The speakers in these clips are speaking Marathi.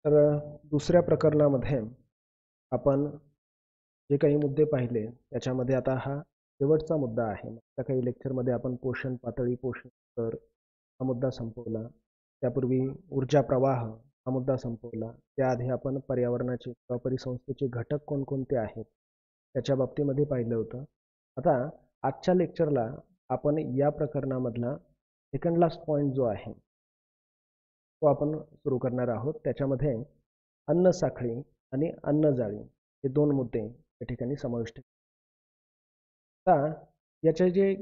तर दुसऱ्या प्रकरणामध्ये आपण जे काही मुद्दे पाहिले त्याच्यामध्ये आता हा शेवटचा मुद्दा आहे. त्या काही लेक्चरमध्ये आपण पोषण पातळी, पोषण स्तर हा मुद्दा संपवला. त्यापूर्वी ऊर्जा प्रवाह हा मुद्दा संपवला. त्याआधी आपण पर्यावरणाचे किंवा परिसंस्थेचे घटक कोणकोणते आहेत त्याच्या बाबतीमध्ये पाहिलं होतं. आता आजच्या लेक्चरला आपण या प्रकरणामधला सेकंड लास्ट पॉईंट जो आहे तो आपण सुरू करणार आहोत. त्याच्यामध्ये अन्न साखळी आणि अन्न जाळी हे दोन मुद्दे या ठिकाणी समाविष्ट. आता याचे जे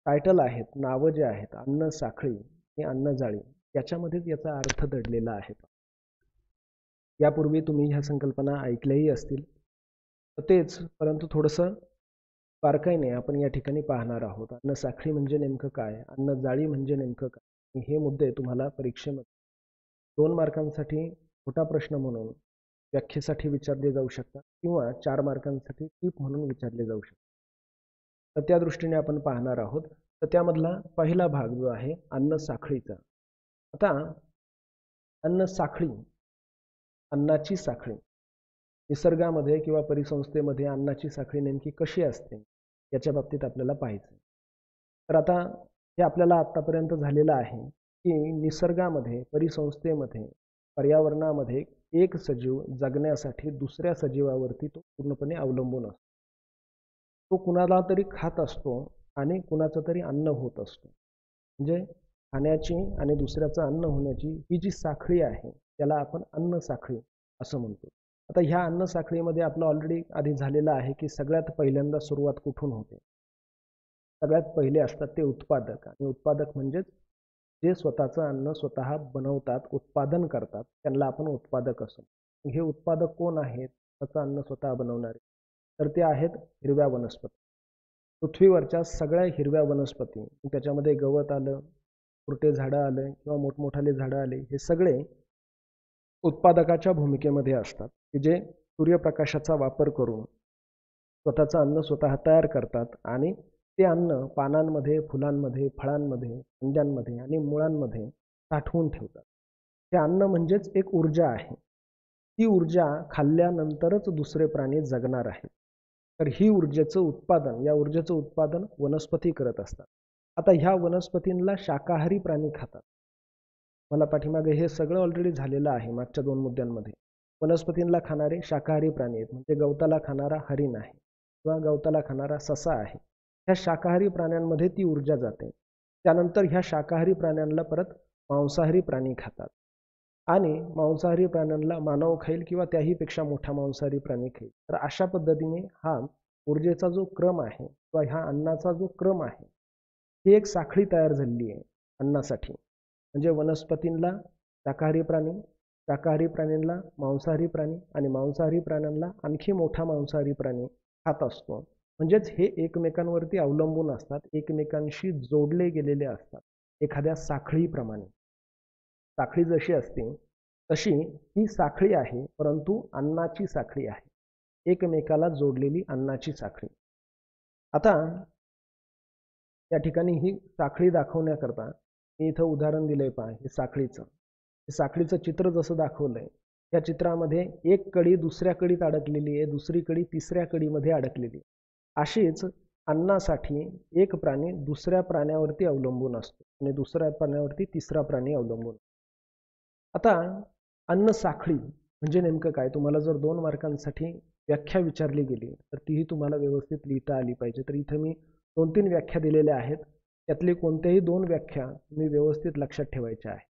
टायटल आहेत, नावं जे आहेत, अन्न साखळी आणि अन्न जाळी, याच्यामध्येच याचा अर्थ दडलेला आहे. यापूर्वी तुम्ही ह्या संकल्पना ऐकल्याही असतील, तेच परंतु थोडंसं बारकाईने आपण या ठिकाणी पाहणार आहोत. अन्न साखळी म्हणजे नेमकं काय, अन्न जाळी म्हणजे नेमकं काय, हे मुद्दे तुम्हाला परीक्षेमध्ये 2 मार्कांसाठी छोटा प्रश्न म्हणून व्याख्येसाठी विचारले जाऊ शकतात किंवा 4 मार्कांसाठी टीप म्हणून विचारले जाऊ शकतात. तर त्या दृष्टीने आपण पाहणार आहोत. तर त्यामधला पहिला भाग जो आहे अन्न साखळीचा. आता अन्न साखळी, अन्नाची साखळी निसर्गामध्ये किंवा परिसंस्थेमध्ये अन्नाची साखळी नेमकी कशी असते याच्या बाबतीत आपल्याला पाहायचं. तर आता हे आपल्याला आतापर्यंत झालेलं आहे की निसर्गामध्ये, परिसंस्थेमध्ये, पर्यावरणामध्ये एक सजीव जगण्यासाठी दुसऱ्या सजीवावरती तो पूर्णपणे अवलंबून असतो. तो कुणाला तरी खात असतो आणि कुणाचं तरी अन्न होत असतो. म्हणजे खाण्याची आणि दुसऱ्याचं अन्न होण्याची ही जी साखळी आहे त्याला आपण अन्न साखळी असं म्हणतो. आता ह्या अन्न साखळीमध्ये आपलं ऑलरेडी आधी झालेलं आहे की सगळ्यात पहिल्यांदा सुरुवात कुठून होते. सगळ्यात पहिले असतात ते उत्पादक, आणि उत्पादक म्हणजेच जे स्वतःचं अन्न स्वतः बनवतात, उत्पादन करतात, त्यांना आपण उत्पादक असतो. हे उत्पादक कोण आहेत त्याचं अन्न स्वतः बनवणारे? तर ते आहेत हिरव्या वनस्पती. पृथ्वीवरच्या सगळ्या हिरव्या वनस्पती, त्याच्यामध्ये गवत आलं, खुरटे झाडं आलं किंवा मोठमोठाले झाडं आले, हे सगळे उत्पादकाच्या भूमिकेमध्ये असतात की जे सूर्यप्रकाशाचा वापर करून स्वतःचं अन्न स्वतः तयार करतात आणि ते अन्न पानांमध्ये, फुलांमध्ये, फळांमध्ये, फांद्यांमध्ये आणि मुळांमध्ये साठवून ठेवतात. हे अन्न म्हणजेच एक ऊर्जा आहे. ती ऊर्जा खाल्ल्यानंतरच दुसरे प्राणी जगणार आहेत. तर ही ऊर्जेचं उत्पादन, या ऊर्जेचं उत्पादन वनस्पती करत असतात. आता ह्या वनस्पतींना शाकाहारी प्राणी खातात. मला पाठीमागे हे सगळं ऑलरेडी झालेलं आहे मागच्या 2 मुद्द्यांमध्ये. वनस्पतींना खाणारे शाकाहारी प्राणी आहेत, म्हणजे गवताला खाणारा हरिण आहे किंवा गवताला खाणारा ससा आहे. ह्या शाकाहारी प्राण्यांमध्ये ती ऊर्जा जाते. त्यानंतर ह्या शाकाहारी प्राण्यांना परत मांसाहारी प्राणी खातात आणि मांसाहारी प्राण्यांना मानव खाईल किंवा त्याहीपेक्षा मोठा मांसाहारी प्राणी खाईल. तर अशा पद्धतीने हा ऊर्जेचा जो क्रम आहे किंवा ह्या अन्नाचा जो क्रम आहे, ही एक साखळी तयार झालेली आहे अन्नासाठी. म्हणजे वनस्पतींना शाकाहारी प्राणी, शाकाहारी प्राण्यांना मांसाहारी प्राणी आणि मांसाहारी प्राण्यांना आणखी मोठा मांसाहारी प्राणी खात असतो. म्हणजेच हे एकमेकांवरती अवलंबून असतात, एकमेकांशी जोडले गेलेले असतात एखाद्या साखळीप्रमाणे. साखळी जशी असते तशी ही साखळी आहे, परंतु अन्नाची साखळी आहे, एकमेकाला जोडलेली अन्नाची साखळी. आता या ठिकाणी ही साखळी दाखवण्याकरता मी इथं उदाहरण दिलंय पहा. हे साखळीचं चित्र जसं दाखवलंय, या चित्रामध्ये एक कडी दुसऱ्या कडीत अडकलेली आहे, दुसरी कडी तिसऱ्या कडीमध्ये अडकलेली आहे. अशीच अन्नासाठी एक प्राणी दुसऱ्या प्राण्यावरती अवलंबून असतो आणि दुसऱ्या प्राण्यावरती तिसरा प्राणी अवलंबून. आता अन्न साखळी म्हणजे नेमकं काय, तुम्हाला जर 2 मार्कांसाठी व्याख्या विचारली गेली तर तीही तुम्हाला व्यवस्थित लिहिता आली पाहिजे. तर इथं मी 2-3 व्याख्या दिलेल्या आहेत, त्यातली कोणत्याही 2 व्याख्या तुम्ही व्यवस्थित लक्षात ठेवायच्या आहे.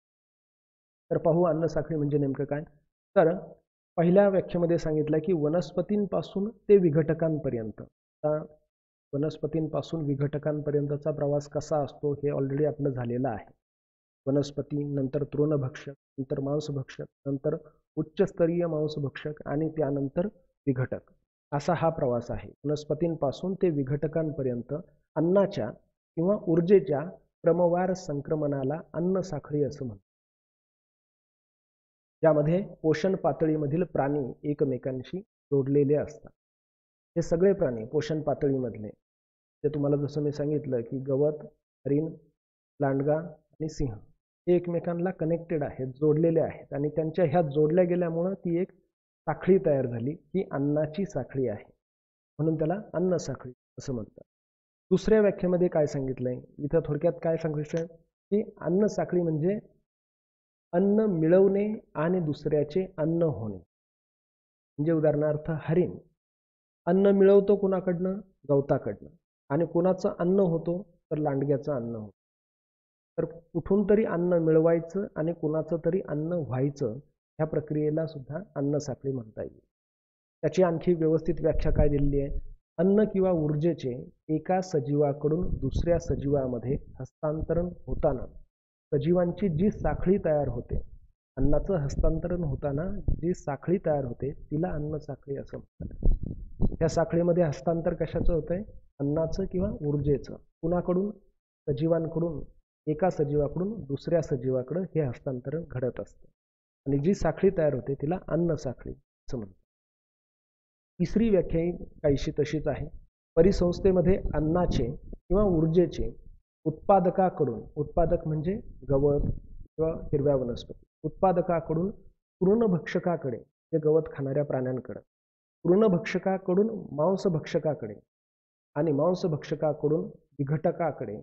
तर पाहू अन्न साखळी म्हणजे नेमकं काय. तर पहिल्या व्याख्येमध्ये सांगितलं की वनस्पतींपासून ते विघटकांपर्यंत. आता वनस्पतींपासून विघटकांपर्यंतचा प्रवास कसा असतो हे ऑलरेडी आपलं झालेलं आहे. वनस्पती, नंतर तृणभक्षक, नंतर मांसभक्षक, नंतर उच्चस्तरीय मांसभक्षक आणि त्यानंतर विघटक, असा हा प्रवास आहे. वनस्पतींपासून ते विघटकांपर्यंत अन्नाच्या किंवा ऊर्जेच्या क्रमवार संक्रमणाला अन्न साखळी असं म्हणतात. ज्यामध्ये पोषण पातळीमधील प्राणी एकमेकांशी जोडलेले असतात. हे सगळे प्राणी पोषण पातळीमधले, ते तुम्हाला जसं मी सांगितलं की गवत, हरिण, लांडगा आणि सिंह, हे एकमेकांना कनेक्टेड आहेत, जोडलेले आहेत आणि त्यांच्या ह्या जोडल्या गेल्यामुळं ती एक साखळी तयार झाली. ही अन्नाची साखळी आहे, म्हणून त्याला अन्न साखळी असं म्हणतात. दुसऱ्या व्याख्येमध्ये काय सांगितलंय इथं, थोडक्यात काय सांगितलं की अन्न साखळी म्हणजे अन्न मिळवणे आणि दुसऱ्याचे अन्न होणे. म्हणजे उदाहरणार्थ हरिण अन्न मिळवतो कुणाकडनं, गवताकडनं, आणि कुणाचं अन्न होतो तर लांडग्याचं अन्न होतं. तर कुठून तरी अन्न मिळवायचं आणि कुणाचं तरी अन्न व्हायचं, ह्या प्रक्रियेला सुद्धा अन्न साखळी म्हणता येईल. त्याची आणखी व्यवस्थित व्याख्या काय दिलेली आहे, अन्न किंवा ऊर्जेचे एका सजीवाकडून दुसऱ्या सजीवामध्ये हस्तांतरण होताना सजीवांची जी साखळी तयार होते, अन्नाचं हस्तांतरण होताना जी साखळी तयार होते तिला अन्न साखळी असं म्हणतात. या साखळीमध्ये हस्तांतर कशाचं होतंय, अन्नाचं किंवा ऊर्जेचं, कुणाकडून, सजीवांकडून, एका सजीवाकडून दुसऱ्या सजीवाकडे हे हस्तांतरण घडत असतं आणि जी साखळी तयार होते तिला अन्न साखळी असं म्हणतात. तिसरी व्याख्या काहीशी तशीच आहे. परिसंस्थेमध्ये अन्नाचे किंवा ऊर्जेचे उत्पादकाकडून, उत्पादक म्हणजे गवत किंवा हिरव्या वनस्पती, उत्पादकाकडून तृणभक्षकाकडे, जे गवत खाणाऱ्या प्राण्यांकडे, तृणभक्षकाकडून मांसभक्षकाकडे आणि मांसभक्षकाकडून विघटकाकडे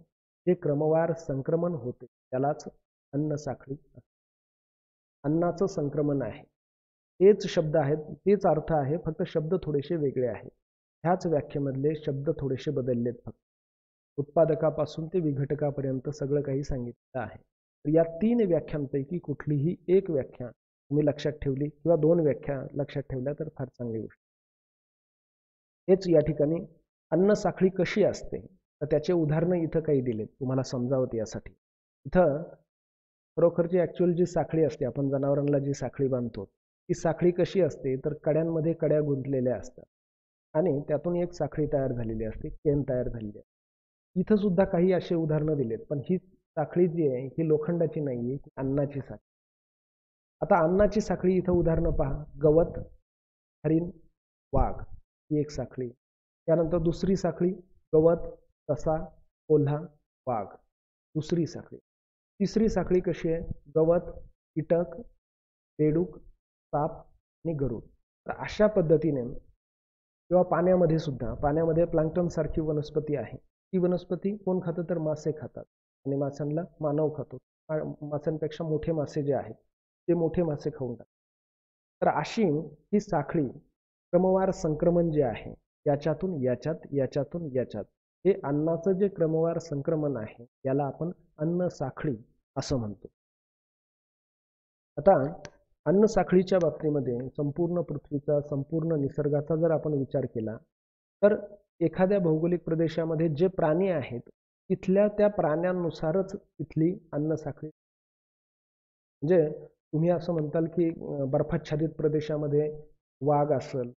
जे क्रमवार संक्रमण होते त्यालाच अन्न साखळी. अन्नाचं संक्रमण आहे, तेच शब्द आहेत, तेच अर्थ आहे, फक्त शब्द थोडेसे वेगळे आहेत. ह्याच व्याख्येमधले शब्द थोडेसे बदललेत फक्त. उत्पादकापासून ते विघटकापर्यंत सगळं काही सांगितलं आहे. तर या 3 व्याख्यांपैकी कुठलीही एक व्याख्या तुम्ही लक्षात ठेवली किंवा 2 व्याख्या लक्षात ठेवल्या तर फार चांगली गोष्ट. हेच या ठिकाणी अन्न साखळी कशी असते तर त्याचे उदाहरणं इथं काही दिलेत तुम्हाला समजावत यासाठी. इथं खरोखरची ॲक्च्युअल जी साखळी असते, आपण जनावरांना जी साखळी बांधतो ती साखळी कशी असते तर कड्यांमध्ये कड्या गुंतलेल्या असतात आणि त्यातून एक साखळी तयार झालेली असते, चेन तयार झालेली असते. इथं सुद्धा काही असे उदाहरणं दिलेत, पण ही साखळी जी आहे ही लोखंडाची नाही आहे, अन्नाची साखळी. आता अन्नाची साखळी इथं उदाहरणं पहा, गवत, हरिण, वाघ, ही एक साखळी. त्यानंतर दुसरी साखळी गवत, ससा, कोल्हा, वाघ, दुसरी साखळी. तिसरी साखळी कशी आहे, गवत, कीटक, बेडूक, साप आणि गरुड. तर अशा पद्धतीने किंवा पाण्यामध्ये सुद्धा, पाण्यामध्ये प्लॅंक्टन सारखी वनस्पती आहे, ती वनस्पती कोण खातं तर मासे खातात आणि माशांना मानव खातो. माशांपेक्षा मोठे मासे जे आहेत ते मोठे मासे खाऊन टाकतात. तर अशी ही साखळी क्रमवार संक्रमण जे आहे, याच्यातून याच्यात, याच्यातून याच्यात, हे अन्नाचं जे क्रमवार संक्रमण आहे याला आपण अन्न साखळी असं म्हणतो. आता अन्न साखळीच्या बाबतीमध्ये संपूर्ण पृथ्वीचा, संपूर्ण निसर्गाचा जर आपण विचार केला तर एखाद्या भौगोलिक प्रदेशामध्ये जे प्राणी आहेत तिथल्या त्या प्राण्यांनुसारच तिथली अन्न साखळी. म्हणजे तुम्ही असं म्हणताल की बर्फाच्छादित प्रदेशामध्ये वाघ असेल,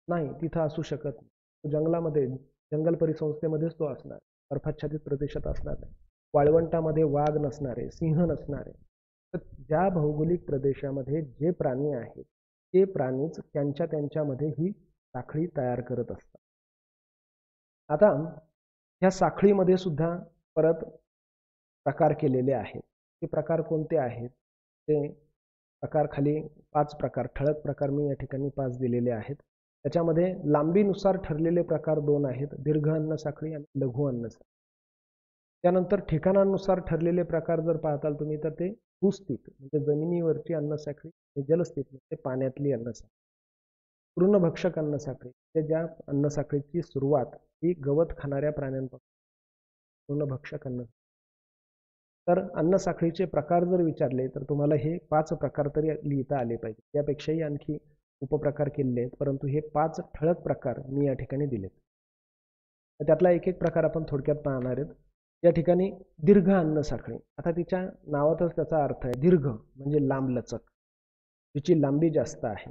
नाही, तिथं असू शकत नाही. जंगलामध्ये, जंगल परिसंस्थेमध्येच तो असणार, बर्फाच्छादित प्रदेशात असणार नाही. वाळवंटामध्ये वाघ नसणारे, सिंह नसणारे. तर ज्या भौगोलिक प्रदेशामध्ये जे प्राणी आहेत ते प्राणीच त्यांच्या त्यांच्यामध्ये ही साखळी तयार करत असतात. आता ह्या साखळीमध्ये सुद्धा परत प्रकार केलेले आहेत. ते प्रकार कोणते आहेत, ते प्रकार खाली 5 प्रकार, ठळक प्रकार मी या ठिकाणी 5 दिलेले आहेत. त्याच्यामध्ये लांबीनुसार ठरलेले प्रकार 2 आहेत, दीर्घ अन्न साखळी आणि लघु अन्न साखळी. त्यानंतर ठिकाणानुसार ठरलेले प्रकार जर पाहताल तुम्ही तर ते भूस्थित म्हणजे जमिनीवरची अन्न साखळी, जलस्थित म्हणजे पाण्यातली अन्न साखळी. तृणभक्षक अन्न साखळी, ते ज्या अन्न साखळीची सुरुवात ही गवत खाणाऱ्या प्राण्यांपासून, तृणभक्षक अन्न. तर अन्न साखळीचे प्रकार जर विचारले तर तुम्हाला हे 5 प्रकार तरी लिहिता आले पाहिजे. त्यापेक्षाही आणखी उपप्रकार केलेले आहेत, परंतु हे 5 ठळक प्रकार मी या ठिकाणी दिलेत. त्यातला एक एक प्रकार आपण थोडक्यात पाहणार आहेत. या ठिकाणी दीर्घ अन्न साखळी. आता तिच्या नावातच त्याचा अर्थ आहे, दीर्घ म्हणजे लांब लचक, तिची लांबी जास्त आहे,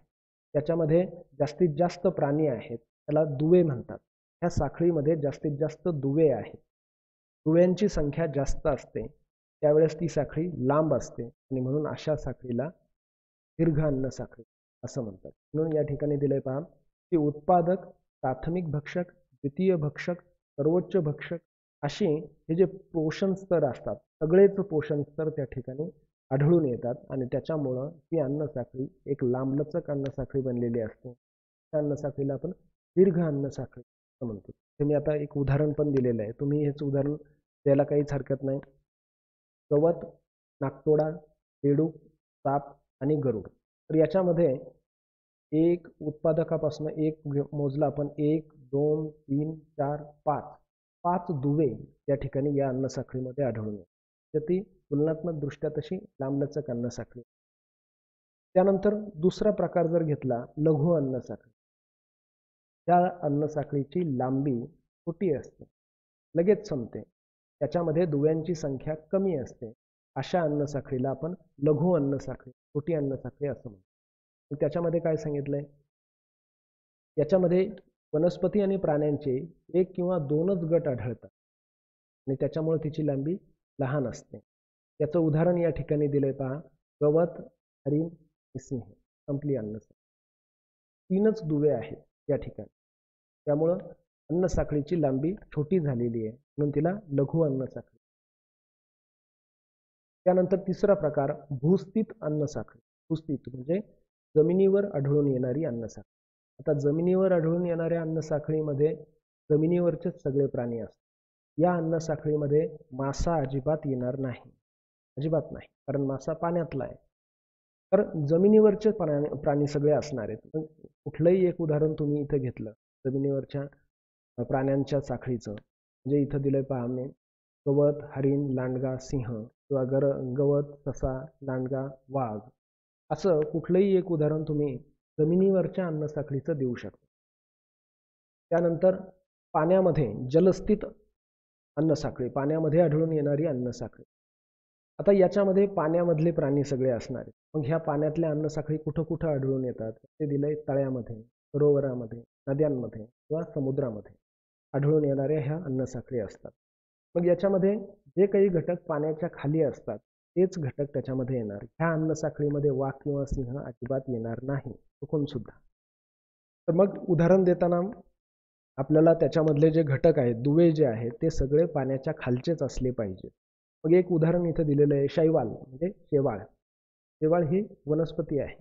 त्याच्यामध्ये जास्तीत जास्त प्राणी आहेत, त्याला दुवे म्हणतात. ह्या साखळीमध्ये जास्तीत जास्त दुवे आहेत, दुव्यांची संख्या जास्त असते, त्यावेळेस ती साखळी लांब असते आणि म्हणून अशा साखळीला दीर्घ अन्न साखळी असं म्हणतात. म्हणून या ठिकाणी दिलंय पहा की उत्पादक, प्राथमिक भक्षक, द्वितीय भक्षक, सर्वोच्च भक्षक अशी हे जे पोषण स्तर असतात सगळेच पोषण स्तर त्या ठिकाणी आढळून येतात आणि त्याच्यामुळं ही अन्नसाखळी एक लांबलचक अन्नसाखळी बनलेली असते. त्या अन्नसाखळीला आपण दीर्घ अन्नसाखळी असं म्हणतो. ते मी आता एक उदाहरण पण दिलेलं आहे, तुम्ही हेच उदाहरण द्यायला काहीच हरकत नाही. गवत, नाकतोडा, बेडूक, साप आणि गरुड. तर याच्यामध्ये एक उत्पादकापासून एक मोजला आपण 1 2 3 4 5 दुवे या ठिकाणी या अन्नसाखळीमध्ये आढळून येतात. तर ती तुलनात्मक दृष्ट्या तशी लांबलचक अन्नसाखळी. त्यानंतर दुसरा प्रकार जर घेतला लघु अन्नसाखळी. त्या अन्नसाखळीची लांबी छोटी असते, लगेच संपते, त्याच्यामध्ये दुव्यांची संख्या कमी असते. अशा अन्नसाखळीला आपण लघु अन्नसाखळी, छोटी अन्नसाखळी असं म्हणतो. त्याच्यामध्ये काय सांगितलंय, याच्यामध्ये वनस्पती आणि प्राण्यांचे एक किंवा दोनच गट आढळतात आणि त्याच्यामुळे तिची लांबी लहान असते. त्याचं उदाहरण या ठिकाणी दिलंय पहा, गवत, हरिण, सिंह. संपली अन्नसाखळी. 3च दुवे आहेत या ठिकाणी, त्यामुळं अन्नसाखळीची लांबी छोटी झालेली आहे, म्हणून तिला लघु अन्नसाखळी. त्यानंतर तिसरा प्रकार भूस्थित अन्नसाखळी. भूस्थित म्हणजे जमिनीवर आढळून येणारी अन्नसाखळी. आता जमिनीवर आढळून येणाऱ्या अन्नसाखळीमध्ये जमिनीवरचेच सगळे प्राणी असतात. या अन्नसाखळीमध्ये मासा अजिबात येणार नाही, अजिबात नाही, कारण मासा पाण्यातला आहे. तर जमिनीवरचे प्राणी सगळे असणार आहेत. पण कुठलंही एक उदाहरण तुम्ही इथं घेतलं जमिनीवरच्या प्राण्यांच्या साखळीचं, म्हणजे इथं दिलंय पहा, मी गवत, हरिण, लांडगा, सिंह किंवा गवत, ससा, लांडगा, वाघ, असं कुठलंही एक उदाहरण तुम्ही जमिनीवरच्या अन्नसाखळीचं देऊ शकता. त्यानंतर पाण्यामध्ये जलस्थित अन्नसाखळी, पाण्यामध्ये आढळून येणारी अन्नसाखळी. आता याच्यामध्ये पाण्यामधले प्राणी सगळे असणार आहेत. मग ह्या पाण्यातल्या अन्नसाखळी कुठं कुठं आढळून येतात, ते दिलंय तळ्यामध्ये, सरोवरामध्ये, नद्यांमध्ये किंवा समुद्रामध्ये आढळून येणाऱ्या ह्या अन्नसाखळी असतात. मग याच्यामध्ये जे काही घटक पाण्याच्या खाली असतात तेच घटक त्याच्यामध्ये येणार. ह्या अन्नसाखळीमध्ये वाघ किंवा सिंह अजिबात येणार नाही, चुकून सुद्धा. तर मग उदाहरण देताना आपल्याला त्याच्यामधले जे घटक आहेत, दुवे जे आहेत, ते सगळे पाण्याच्या खालचेच असले पाहिजे. मग एक उदाहरण इथं दिलेलं आहे, शैवाल म्हणजे शेवाळ. शेवाळ ही वनस्पती आहे.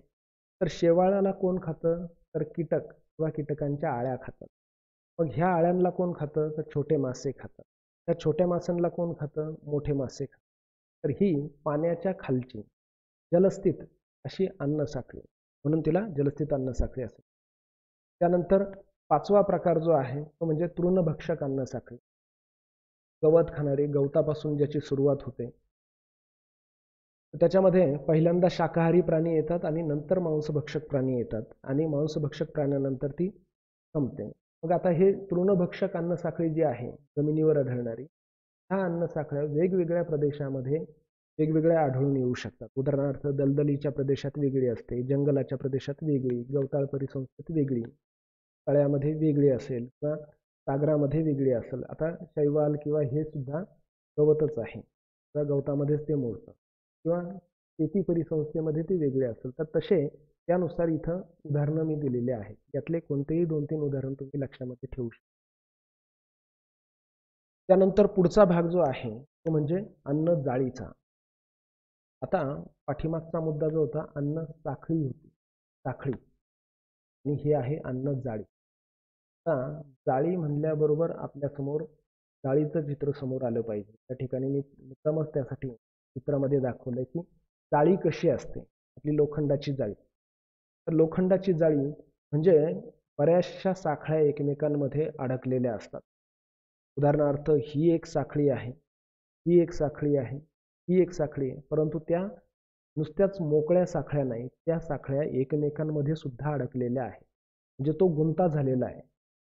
तर शेवाळाला कोण खातं, तर कीटक किंवा कीटकांच्या आळ्या खातात. मग ह्या आळ्यांना कोण खातं, तर छोटे मासे खातात. त्या छोट्या माशांना कोण खातं, मोठे मासे खातात. तर ही पाण्याच्या खालची जलस्थित अशी अन्नसाखळी, म्हणून तिला जलस्थित अन्नसाखळी असते. त्यानंतर 5वा प्रकार जो आहे तो म्हणजे तृणभक्षक अन्नसाखळी. गवत खाणारी, गवतापासून ज्याची सुरुवात होते. त्याच्यामध्ये पहिल्यांदा शाकाहारी प्राणी येतात आणि नंतर मांसभक्षक प्राणी येतात आणि मांसभक्षक प्राण्यानंतर ती संपते. मग आता हे तृणभक्षक अन्नसाखळी जी आहे जमिनीवर आढळणारी, ह्या अन्नसाखळ्या वेगवेगळ्या प्रदेशामध्ये वेगवेगळ्या आढळून येऊ शकतात. उदाहरणार्थ दलदलीच्या प्रदेशात वेगळी असते, जंगलाच्या प्रदेशात वेगळी, गवताळ परिसंस्थेत वेगळी, तळ्यामध्ये वेगळी असेल किंवा सागरामध्ये वेगळी असेल. आता शैवाल किंवा हे सुद्धा गवतच आहे, त्या गवतामध्येच ते मोडतं, किंवा शेती परिसंस्थेमध्ये ते वेगळे असेल. तर तसे त्यानुसार इथं उदाहरणं मी दिलेले आहेत. यातले कोणतेही 2-3 उदाहरण तुम्ही लक्षामध्ये ठेवू शकता. त्यानंतर पुढचा भाग जो आहे तो म्हणजे अन्न जाळीचा. आता पाठीमागचा मुद्दा जो होता अन्न साखळी होती, साखळी, आणि हे आहे अन्न जाळी. आता जाळी म्हणल्याबरोबर आपल्यासमोर जाळीचं चित्र समोर आलं पाहिजे. त्या ठिकाणी मी मुद्दामच त्यासाठी चित्रामध्ये दाखवलंय की जाळी कशी असते, आपली लोखंडाची जाळी. तर लोखंडाची जाळी म्हणजे बऱ्याचशा साखळ्या एकमेकांमध्ये अडकलेल्या असतात. उदाहरणार्थ ही एक साखळी आहे, ही एक साखळी आहे, ही एक साखळी आहे, परंतु त्या नुसत्याच मोकळ्या साखळ्या नाही, त्या साखळ्या एकमेकांमध्ये सुद्धा अडकलेल्या आहेत. म्हणजे तो गुंता झालेला आहे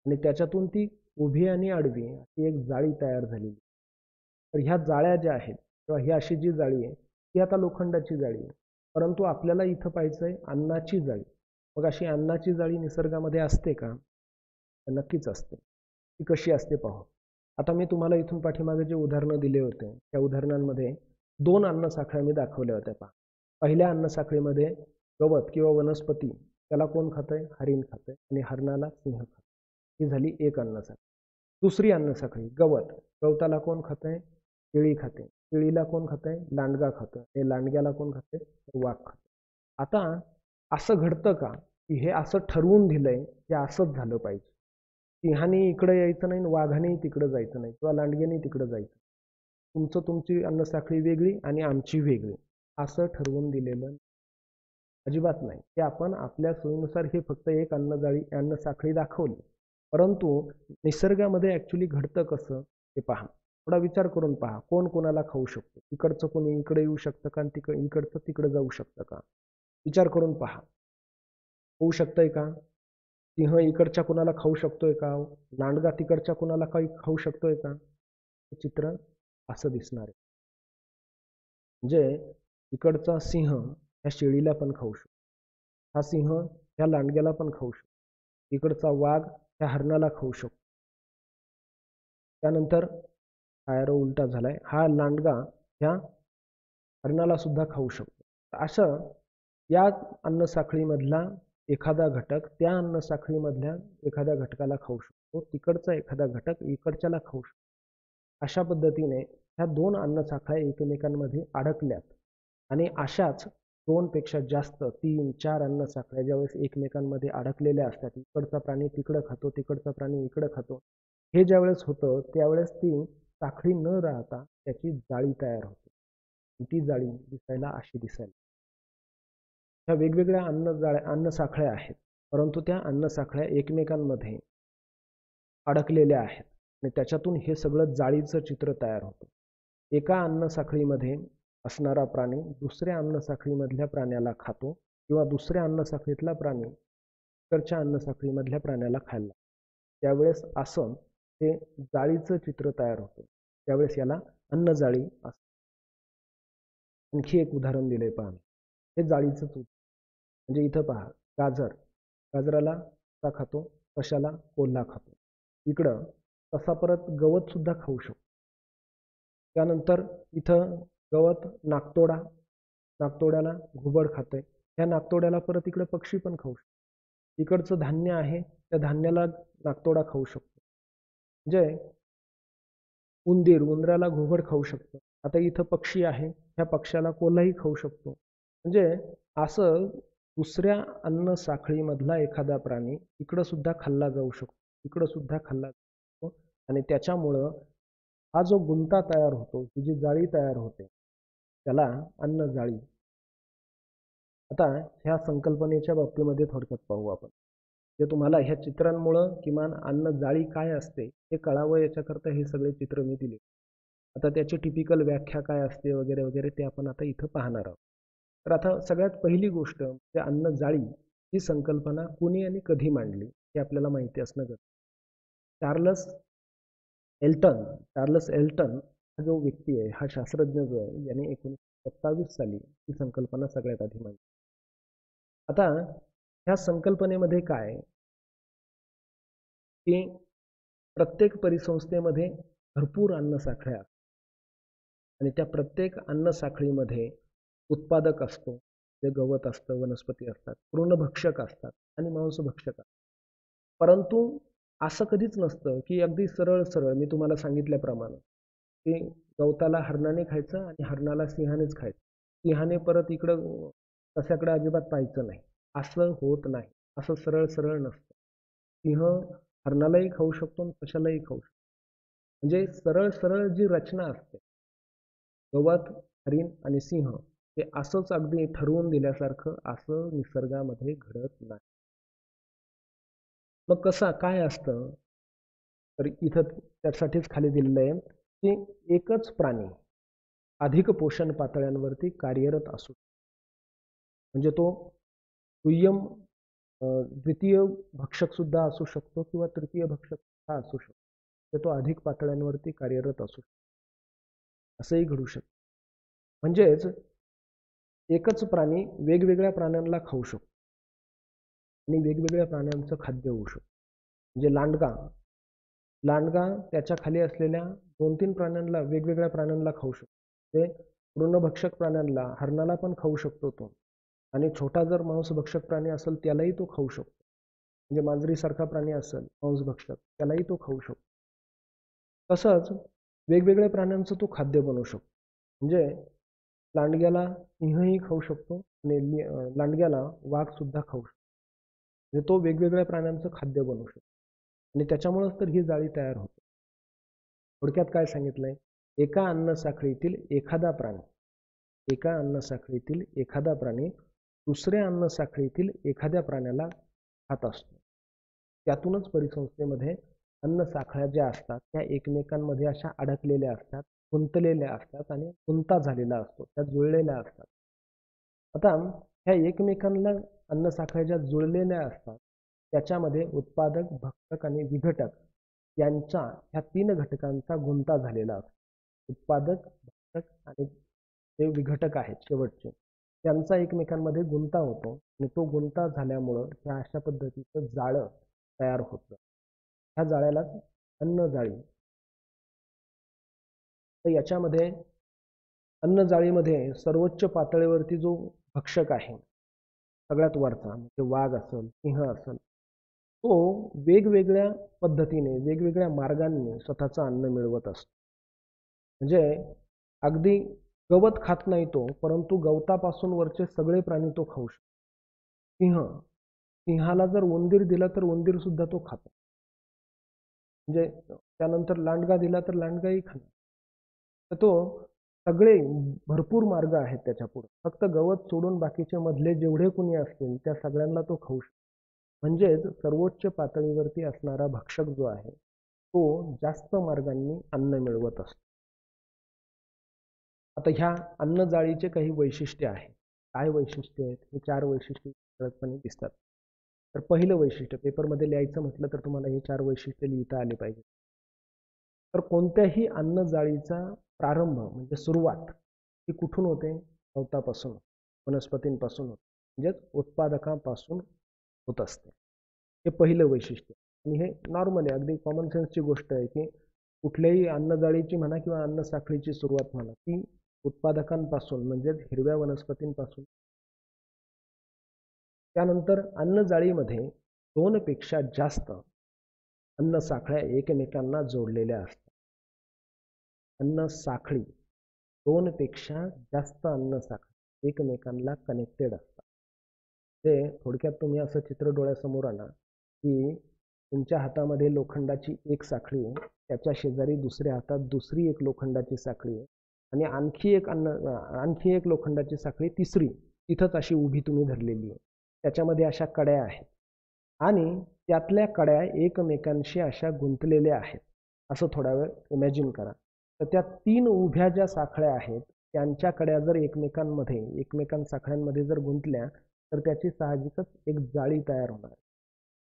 आणि त्याच्यातून ती उभी आणि आडवी अशी एक जाळी तयार झालेली. तर ह्या जाळ्या ज्या आहेत किंवा ही अशी जी जाळी आहे ती आता लोखंडाची जाळी आहे, परंतु आपल्याला इथं पाहिजे आहे अन्नाची जाळी. मग अशी अन्नाची जाळी निसर्गामध्ये असते का, नक्कीच असते. ती कशी असते पाहू. आता मी तुम्हाला इथून पाठीमागे जे उदाहरणं दिले होते त्या उदाहरणांमध्ये 2 अन्नसाखळ्या मी दाखवल्या होत्या पहा. पहिल्या अन्नसाखळीमध्ये गवत किंवा वनस्पती, त्याला कोण खातंय, हरिण खातंय आणि हरणाला सिंह खातंय. ही झाली एक अन्नसाखळी. दुसरी अन्नसाखळी गवत. गवताला कोण खातंय? शेळी खाते. शेळीला कोण खातंय? लांडगा खातोय. हे लांडग्याला कोण खाते? वाघ खाते. आता असं घडतं का की हे असं ठरवून दिलंय की असंच झालं पाहिजे, सिंहाने इकडे यायचं नाही, वाघाने तिकडे जायचं नाही, किंवा लांडग्याने तिकडे जायचं, तुमची अन्नसाखळी वेगळी आणि आमची वेगळी, असं ठरवून दिलेलं अजिबात नाही. ते आपण आपल्या सोयीनुसार हे फक्त एक अन्नसाखळी दाखवली. परंतु निसर्गामध्ये ऍक्च्युली घडतं कसं ते पहा. थोडा विचार करून पहा. कोण कोणाला खाऊ शकतो? इकडचं कोणी इकडे येऊ शकतं का? इकडचं तिकडे जाऊ शकतं का? विचार करून पहा. होऊ शकतंय का? सिंह इकडच्या कुणाला खाऊ शकतोय का? लांडगा तिकडच्या कुणाला काही खाऊ शकतोय का? हे चित्र असं दिसणार आहे. म्हणजे इकडचा सिंह ह्या शेळीला पण खाऊ शकतो, हा सिंह ह्या लांडग्याला पण खाऊ शकतो, इकडचा वाघ ह्या हरणाला खाऊ शकतो. त्यानंतर हा एरो उलटा झालाय, हा लांडगा ह्या हरणाला सुद्धा खाऊ शकतो. असं या अन्नसाखळीमधला एखादा घटक त्या अन्नसाखळीमधल्या एखाद्या घटकाला खाऊ शकतो, तिकडचा एखादा घटक इकडच्याला खाऊ शकतो. अशा पद्धतीने ह्या दोन अन्नसाखळ्या एकमेकांमध्ये अडकल्यात आणि अशाच दोनपेक्षा जास्त 3-4 अन्नसाखळ्या ज्यावेळेस एकमेकांमध्ये अडकलेल्या असतात, इकडचा प्राणी तिकडं खातो, तिकडचा प्राणी इकडं खातो, हे ज्यावेळेस होतं त्यावेळेस ती साखळी न राहता त्याची जाळी तयार होते. ती जाळी दिसायला अशी दिसायला. ह्या वेगवेगळ्या अन्नसाखळ्या आहेत, परंतु त्या अन्नसाखळ्या एकमेकांमध्ये अडकलेल्या आहेत आणि त्याच्यातून हे सगळं जाळीचं चित्र तयार होतं. एका अन्नसाखळीमध्ये असणारा प्राणी दुसऱ्या अन्नसाखळीमधल्या प्राण्याला खातो, किंवा दुसऱ्या अन्नसाखळीतला प्राणी इकडच्या अन्नसाखळीमधल्या प्राण्याला खायला, त्यावेळेस असं ते जाळीचं चित्र तयार होतं. त्यावेळेस याला अन्नजाळी असते. आणखी एक उदाहरण दिलंय पहा. हे जाळीचं म्हणजे इथं पहा, गाजराला कसा खातो? कशाला? कोल्हा खातो. इकडं तसा परत गवत सुद्धा खाऊ शकतो. त्यानंतर इथं गवत नागतोड्याला घुबड खातंय, ह्या नागतोड्याला परत इकडे पक्षी पण खाऊ शकतो. इकडचं धान्य आहे, त्या धान्याला नागतोडा खाऊ शकतो. म्हणजे उंदराला घुबड खाऊ शकतो. आता इथं पक्षी आहे, ह्या पक्षाला कोल्हाही खाऊ शकतो. म्हणजे असं दुसऱ्या अन्न साखळीमधला एखादा प्राणी इकडं सुद्धा खाल्ला जाऊ शकतो, इकडं सुद्धा खाल्ला जाऊ शकतो. आणि त्याच्यामुळं हा जो गुंता तयार होतो, ही जी जाळी तयार होते, त्याला अन्न जाळी. आता ह्या संकल्पनेच्या बाबतीमध्ये थोडक्यात पाहू आपण. जे तुम्हाला ह्या चित्रांमुळं किमान अन्न जाळी काय असते हे कळावं याच्याकरता हे सगळे चित्र मी दिले. आता त्याची टिपिकल व्याख्या काय असते वगैरे वगैरे ते आपण आता इथं पाहणार आहोत. तर आता सगळ्यात पहिली गोष्ट म्हणजे अन्न जाळी ही संकल्पना कुणी आणि कधी मांडली हे आपल्याला माहिती असणं गरजेचं. चार्लस एल्टन हा जो व्यक्ती आहे, हा शास्त्रज्ञ जो आहे, याने 1927 साली ही संकल्पना सगळ्यात आधी मांडली. आता ह्या संकल्पनेमध्ये काय की प्रत्येक परिसंस्थेमध्ये भरपूर अन्नसाखळ्या असतात आणि त्या प्रत्येक अन्नसाखळीमध्ये उत्पादक असतो, जे गवत असतं, वनस्पती असतात, तृणभक्षक असतात आणि मांसभक्षक असतात. परंतु असं कधीच नसतं की अगदी सरळ सरळ मी तुम्हाला सांगितल्याप्रमाणे की गवताला हरणाने खायचं आणि हरणाला सिंहानेच खायचं, सिंहाने परत इकडं कशाकडे अजिबात पाहायचं नाही, असं होत नाही. असं सरळ सरळ नसतं. सिंह हरणालाही खाऊ शकतो आणि कशालाही खाऊ शकतो. म्हणजे सरळ सरळ जी रचना असते गवत, हरिण आणि सिंह, हे असंच अगदी ठरवून दिल्यासारखं असं निसर्गामध्ये घडत नाही. मग कसं काय असतं? तर इथं त्यासाठीच खाली दिलेलं आहे की एकच प्राणी अधिक पोषण पातळ्यांवरती कार्यरत असू, म्हणजे तो दुय्यम द्वितीय भक्षक सुद्धा असू शकतो किंवा तृतीय भक्षक सुद्धा असू शकतो, तर तो अधिक पातळ्यांवरती कार्यरत असू शकतो, असंही घडू शकतं. म्हणजेच एकच प्राणी वेगवेगळ्या प्राण्यांना खाऊ शकतो आणि वेगवेगळ्या प्राण्यांचं खाद्य होऊ शकतं. म्हणजे लांडगा त्याच्या खाली असलेल्या 2-3 प्राण्यांना वेगवेगळ्या प्राण्यांना खाऊ शकतो. ते तृणभक्षक प्राण्यांना, हरणाला पण खाऊ शकतो तो, आणि छोटा जर मांसभक्षक प्राणी असेल त्यालाही तो खाऊ शकतो. म्हणजे मांजरीसारखा प्राणी असेल मांसभक्षक, त्यालाही तो खाऊ शकतो. तसंच वेगवेगळ्या प्राण्यांचं तो खाद्य बनवू शकतो. म्हणजे लांडग्याला सिंहही खाऊ शकतो आणि लांडग्याला वाघ सुद्धा खाऊ शकतो. म्हणजे तो वेगवेगळ्या प्राण्यांचं खाद्य बनवू शकतो आणि त्याच्यामुळेच तर ही जाळी तयार होते. थोडक्यात काय सांगितलंय, एका अन्न साखळीतील एखादा प्राणी दुसऱ्या अन्न साखळीतील एखाद्या प्राण्याला खात असतो. त्यातूनच परिसंस्थेमध्ये अन्न साखळ्या ज्या असतात त्या एकमेकांमध्ये अशा अडकलेल्या असतात, गुंतलेल्या असतात आणि गुंता झालेला असतो, त्या जुळलेल्या असतात. आता ह्या एकमेकांना अन्न साखळ्या ज्या जुळलेल्या असतात त्याच्यामध्ये उत्पादक, भक्षक आणि विघटक यांचा ह्या 3 घटकांचा गुंता झालेला असतो. उत्पादक, भक्षक आणि जे विघटक आहेत शेवटचे, त्यांचा एकमेकांमध्ये गुंता होतो आणि तो गुंता झाल्यामुळं ह्या अशा पद्धतीचं जाळं तयार होतं. ह्या जाळ्यालाच अन्न जाळी. तर याच्यामध्ये अन्नजाळीमध्ये सर्वोच्च पातळीवरती जो भक्षक आहे सगळ्यात वरचा, म्हणजे वाघ असेल, सिंह असेल, तो वेगवेगळ्या पद्धतीने, वेगवेगळ्या मार्गांनी स्वतःचं अन्न मिळवत असतो. म्हणजे अगदी गवत खात नाही तो, परंतु गवतापासून वरचे सगळे प्राणी तो खाऊ शकतो. सिंहाला जर उंदीर दिला तर उंदीर सुद्धा तो खातो. म्हणजे त्यानंतर लांडगा दिला तर लांडगाही खाणार. तर तो सगळे भरपूर मार्ग आहेत त्याच्या पुढे. फक्त गवत सोडून बाकीचे मधले जेवढे कुणी असतील त्या सगळ्यांना तो खाऊ शकतो. म्हणजेच सर्वोच्च पातळीवरती असणारा भक्षक जो आहे तो जास्त मार्गांनी अन्न मिळवत असतो. आता ह्या अन्नजाळीचे काही वैशिष्ट्य आहेत. काय वैशिष्ट्य आहेत? हे 4 वैशिष्ट्ये ठळकपणे दिसतात. तर पहिलं वैशिष्ट्य, पेपरमध्ये लिहायचं म्हटलं तर तुम्हाला हे 4 वैशिष्ट्य लिहिता आले पाहिजे. तर कोणत्याही अन्नजाळीचा प्रारंभ म्हणजे सुरुवात ही कुठून होते? गवतापासून, वनस्पतींपासून होते, म्हणजेच उत्पादकांपासून होत असते. हे पहिलं वैशिष्ट्य. आणि हे नॉर्मल आहे, अगदी कॉमन सेन्सची गोष्ट आहे की कुठल्याही अन्नजाळीची म्हणा किंवा अन्न साखळीची सुरुवात म्हणा ती उत्पादकांपासून म्हणजेच हिरव्या वनस्पतींपासून. त्यानंतर अन्नजाळीमध्ये 2 पेक्षा जास्त अन्न साखळ्या एकमेकांना जोडलेल्या असतात. अन्न साखळी 2 पेक्षा जास्त अन्न साखळी एकमेकांना कनेक्टेड असतात. ते थोडक्यात तुम्ही असं चित्र डोळ्यासमोर आणा की तुमच्या हातामध्ये लोखंडाची एक साखळी आहे, त्याच्या शेजारी दुसऱ्या हातात दुसरी एक लोखंडाची साखळी आहे आणि आणखी एक लोखंडाची साखळी तिसरी तिथंच अशी उभी तुम्ही धरलेली आहे. त्याच्यामध्ये अशा कड्या आहेत आणि त्यातल्या कड्या एकमेकांशी अशा गुंतलेल्या आहेत. असं थोडा वेळ इमॅजिन करा. तर त्या 3 उभ्या ज्या साखळ्या आहेत त्यांच्या कड्या जर साखळ्यांमध्ये जर गुंतल्या तर त्याची साहजिकच एक जाळी तयार होणार.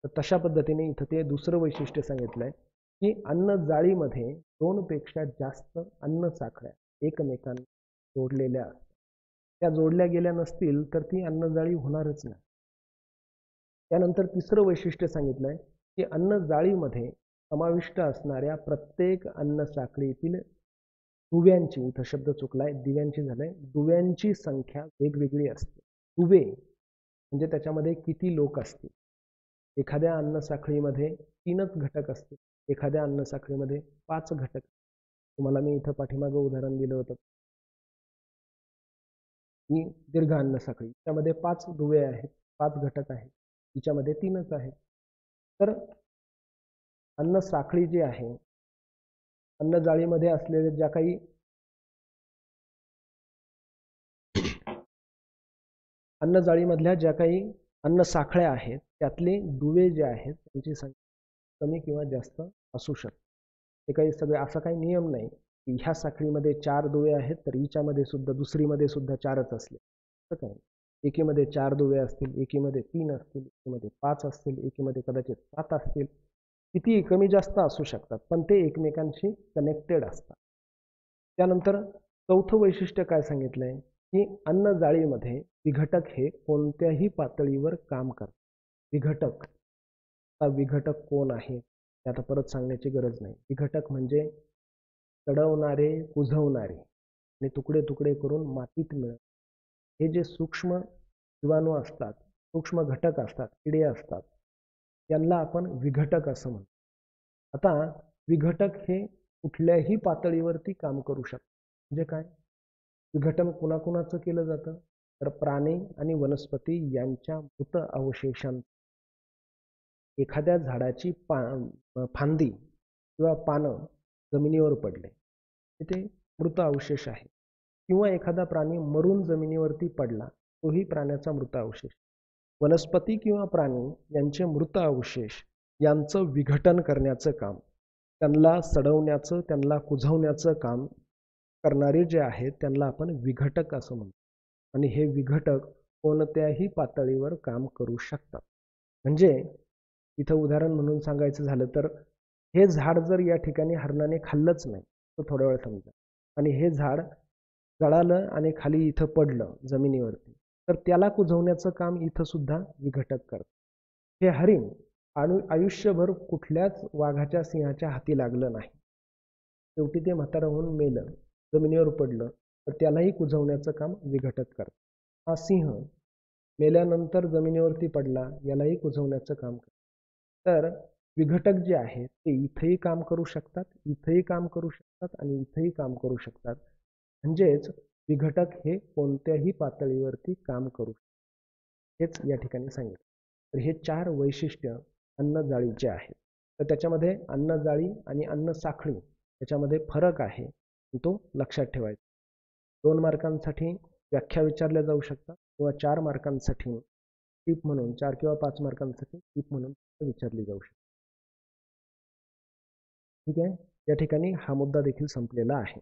तर तशा पद्धतीने इथं ते दुसरं वैशिष्ट्य सांगितलंय की अन्न जाळीमध्ये 2 पेक्षा जास्त अन्न साखळ्या एकमेकांना जोडलेल्या असतात. त्या जोडल्या गेल्या नसतील तर ती अन्नजाळी होणारच नाही. त्यानंतर तिसरं वैशिष्ट्य सांगितलंय की अन्न जाळीमध्ये समाविष्ट असणाऱ्या प्रत्येक अन्न साखळीतील दुव्यांची, इथं शब्द चुकलाय, दिव्यांची झालंय, दुव्यांची संख्या वेगवेगळी असते. दुवे म्हणजे त्याच्यामध्ये किती लोक असतील. एखाद्या अन्न साखळीमध्ये 3च घटक असतील, एखाद्या अन्न साखळीमध्ये 5 घटक. तुम्हाला मी इथं पाठीमागं उदाहरण दिलं होतं ही दीर्घ अन्न साखळी, त्यामध्ये 5 दुवे आहेत, 5 घटक आहेत, तिच्यामध्ये 3च आहेत. तर अन्न साखळी जी आहे, अन्न जाळीमध्ये असलेल्या ज्या काही अन्न जाळीमधल्या ज्या काही अन्न साखळ्या आहेत त्यातले दुवे जे आहेत त्यांची संख्या कमी किंवा जास्त असू शकते. ते काही सगळे असा काही नियम नाही की ह्या साखळीमध्ये 4 दुवे आहेत तर हिच्यामध्ये सुद्धा दुसरीमध्ये सुद्धा 4च असले, असं काही. एकीमध्ये 4 दुवे असतील, एकीमध्ये 3 असतील, एकीमध्ये 5 असतील, एकीमध्ये कदाचित 7 असतील, किती कमी जास्त असू शकतात पण ते एकमेकांशी कनेक्टेड असतात. त्यानंतर चौथं वैशिष्ट्य काय सांगितलंय की अन्न जाळीमध्ये विघटक हे कोणत्याही पातळीवर काम करतात. विघटक, आता विघटक कोण आहे ते आता परत सांगण्याची गरज नाही. विघटक म्हणजे चढवणारे, कुजवणारे आणि तुकडे तुकडे करून मातीत मिळत हे जे सूक्ष्म जीवाणू असतात, सूक्ष्म घटक असतात, किडे असतात, त्यांना आपण विघटक असं म्हणतो. आता विघटक हे कुठल्याही पातळीवरती काम करू शकतात. म्हणजे काय? विघटन कुणाकुणाचं केलं जातं? तर प्राणी आणि वनस्पती यांच्या मृत अवशेषांत एखाद्या झाडाची फांदी किंवा पानं जमिनीवर पडले, ते मृत अवशेष आहे. किंवा एखादा प्राणी मरून जमिनीवरती पडला, तोही प्राण्याचा मृत अवशेष. वनस्पती किंवा प्राणी यांचे मृत अवशेष यांचं विघटन करण्याचं काम, त्यांना सडवण्याचं, त्यांना कुजवण्याचं काम करणारे जे आहेत त्यांना आपण विघटक असं म्हणतो. आणि हे विघटक कोणत्याही पातळीवर काम करू शकतात. म्हणजे इथं उदाहरण म्हणून सांगायचं झालं तर हे झाड जर या ठिकाणी हरणाने खाल्लंच नाही, तर थोड्या वेळ समजा, आणि हे झाड जळालं आणि खाली इथं पडलं जमिनीवरती, तर त्याला कुजवण्याचं काम इथं सुद्धा विघटक करतं. हे हरिण आयुष्यभर कुठल्याच वाघाच्या सिंहाच्या हाती लागलं नाही, शेवटी ते म्हातारं होऊन मेलं, जमिनीवर पडलं, तर त्यालाही कुजवण्याचं काम विघटक करतं. हा सिंह मेल्यानंतर जमिनीवरती पडला, यालाही कुजवण्याचं काम करतं. तर विघटक जे आहेत ते इथेही काम करू शकतात, इथेही काम करू शकतात आणि इथेही काम करू शकतात. म्हणजेच विघटक हे कोणत्याही पातळीवरती काम करू शकतात, हेच या ठिकाणी सांगितलं. तर हे 4 वैशिष्ट्य अन्नजाळीचे आहेत. तर त्याच्यामध्ये अन्नजाळी आणि अन्न साखळी याच्यामध्ये फरक आहे, तो लक्षात ठेवायचा. 2 मार्कांसाठी व्याख्या विचारल्या जाऊ शकतात किंवा 4 मार्कांसाठी टीप म्हणून, 4 किंवा 5 मार्कांसाठी टीप म्हणून विचारली जाऊ शकते. ठीक आहे, या ठिकाणी हा मुद्दा देखील संपलेला आहे.